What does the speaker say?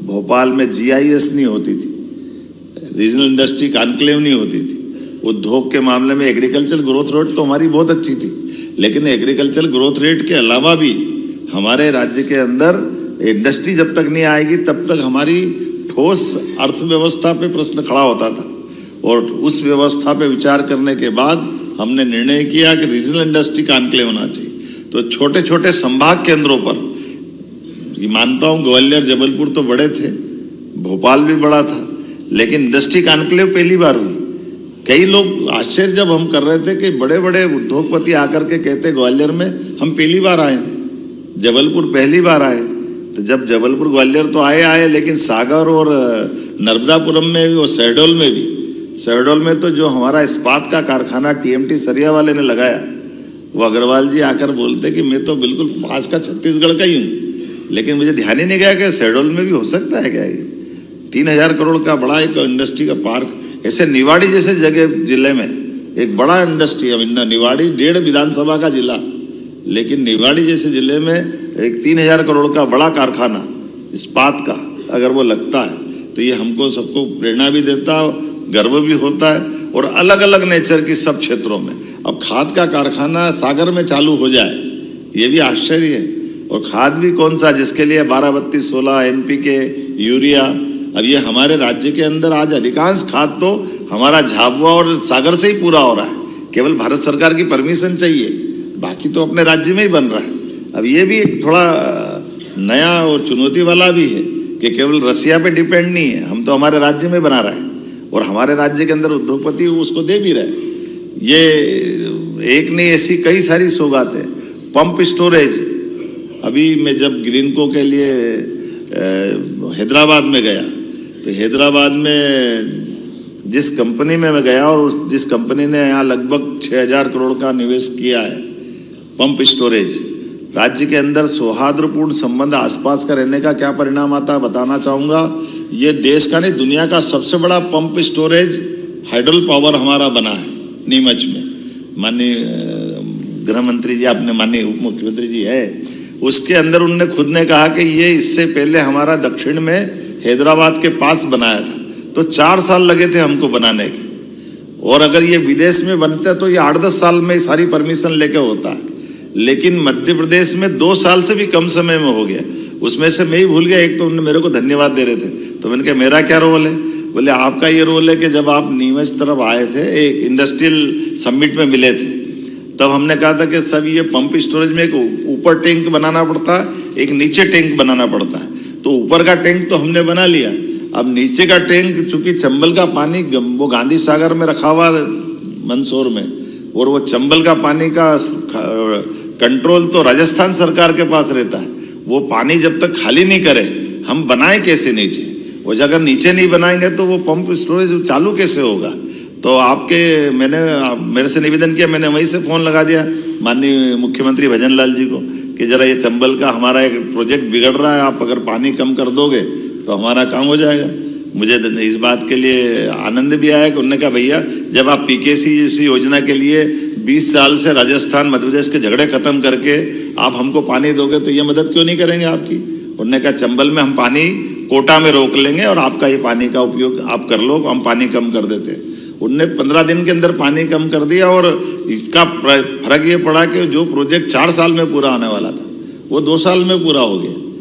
भोपाल में GIS नहीं होती थी, रीजनल इंडस्ट्री कॉन्क्लेव नहीं होती थी। उद्योग के मामले में एग्रीकल्चर ग्रोथ रेट तो हमारी बहुत अच्छी थी, लेकिन एग्रीकल्चर ग्रोथ रेट के अलावा भी हमारे राज्य के अंदर इंडस्ट्री जब तक नहीं आएगी तब तक हमारी ठोस अर्थव्यवस्था पे प्रश्न खड़ा होता था। और उस व्यवस्था पे विचार करने के बाद हमने निर्णय किया कि रीजनल इंडस्ट्री कॉन्क्लेव होना चाहिए। तो छोटे छोटे संभाग केंद्रों पर, ये मानता हूँ ग्वालियर जबलपुर तो बड़े थे, भोपाल भी बड़ा था, लेकिन इंडस्ट्री कॉन्क्लेव पहली बार हुई। कई लोग आश्चर्य जब हम कर रहे थे कि बड़े बड़े उद्योगपति आकर के कहते ग्वालियर में हम पहली बार आए, जबलपुर पहली बार आए। तो जब जबलपुर ग्वालियर तो आए, लेकिन सागर और नर्मदापुरम में भी और शहडोल में तो जो हमारा इस्पात का कारखाना TMT सरिया वाले ने लगाया, वो अग्रवाल जी आकर बोलते कि मैं तो बिल्कुल पास का छत्तीसगढ़ का ही हूँ, लेकिन मुझे ध्यान ही नहीं गया कि शहडोल में भी हो सकता है क्या। ये 3000 करोड़ का बड़ा एक इंडस्ट्री का पार्क, ऐसे निवाड़ी जैसे जगह जिले में एक बड़ा इंडस्ट्री है। निवाड़ी 1.5 विधानसभा का जिला, लेकिन निवाड़ी जैसे जिले में एक 3000 करोड़ का बड़ा कारखाना इस्पात का अगर वो लगता है तो ये हमको सबको प्रेरणा भी देता है, गर्व भी होता है। और अलग अलग नेचर की सब क्षेत्रों में अब खाद का कारखाना सागर में चालू हो जाए, ये भी आश्चर्य है। और खाद भी कौन सा, जिसके लिए 12-32-16 NPK यूरिया। अब ये हमारे राज्य के अंदर आज अधिकांश खाद तो हमारा झाबुआ और सागर से ही पूरा हो रहा है, केवल भारत सरकार की परमिशन चाहिए, बाकी तो अपने राज्य में ही बन रहा है। अब ये भी एक थोड़ा नया और चुनौती वाला भी है कि केवल रसिया पे डिपेंड नहीं है, हम तो हमारे राज्य में बना रहे हैं और हमारे राज्य के अंदर उद्योगपति उसको दे भी रहे। ये एक नहीं, ऐसी कई सारी सौगात है। पंप स्टोरेज, अभी मैं जब ग्रीनको के लिए हैदराबाद में गया तो हैदराबाद में जिस कंपनी में मैं गया और जिस कंपनी ने यहाँ लगभग 6000 करोड़ का निवेश किया है पंप स्टोरेज, राज्य के अंदर सौहार्दपूर्ण संबंध आसपास का रहने का क्या परिणाम आता है बताना चाहूँगा। ये देश का नहीं दुनिया का सबसे बड़ा पंप स्टोरेज हाइडल पावर हमारा बना है नीमच में। माननीय गृह मंत्री जी, आपने माननीय उप मुख्यमंत्री जी है, उसके अंदर उन्होंने खुद ने कहा कि ये इससे पहले हमारा दक्षिण में हैदराबाद के पास बनाया था, तो 4 साल लगे थे हमको बनाने के, और अगर ये विदेश में बनता है तो ये 8-10 साल में सारी परमिशन लेके होता है। लेकिन मध्य प्रदेश में 2 साल से भी कम समय में हो गया। उसमें से मैं ही भूल गया, एक तो उन्होंने मेरे को धन्यवाद दे रहे थे, तो मैंने कहा मेरा क्या रोल है। बोले आपका ये रोल है कि जब आप नीमच तरफ आए थे, एक इंडस्ट्रियल समिट में मिले थे, तब हमने कहा था कि सब ये पंप स्टोरेज में एक ऊपर टैंक बनाना पड़ता है, एक नीचे टैंक बनाना पड़ता है। तो ऊपर का टैंक तो हमने बना लिया, अब नीचे का टैंक चूंकि चंबल का पानी वो गांधी सागर में रखा हुआ मंदसौर में, और वो चंबल का पानी का कंट्रोल तो राजस्थान सरकार के पास रहता है। वो पानी जब तक खाली नहीं करे हम बनाए कैसे नीचे, वो अगर नीचे नहीं बनाएंगे तो वो पंप स्टोरेज चालू कैसे होगा। तो मैंने मेरे से निवेदन किया, मैंने वहीं से फोन लगा दिया माननीय मुख्यमंत्री भजन लाल जी को कि जरा ये चंबल का हमारा एक प्रोजेक्ट बिगड़ रहा है, आप अगर पानी कम कर दोगे तो हमारा काम हो जाएगा। मुझे इस बात के लिए आनंद भी आया कि उन्होंने कहा भैया जब आप PKC जैसी योजना के लिए 20 साल से राजस्थान मध्य प्रदेश के झगड़े खत्म करके आप हमको पानी दोगे तो ये मदद क्यों नहीं करेंगे आपकी। उन्होंने कहा चंबल में हम पानी कोटा में रोक लेंगे और आपका ये पानी का उपयोग आप कर लो, हम पानी कम कर देते हैं। उनने 15 दिन के अंदर पानी कम कर दिया, और इसका फर्क ये पड़ा कि जो प्रोजेक्ट 4 साल में पूरा होने वाला था वो 2 साल में पूरा हो गया।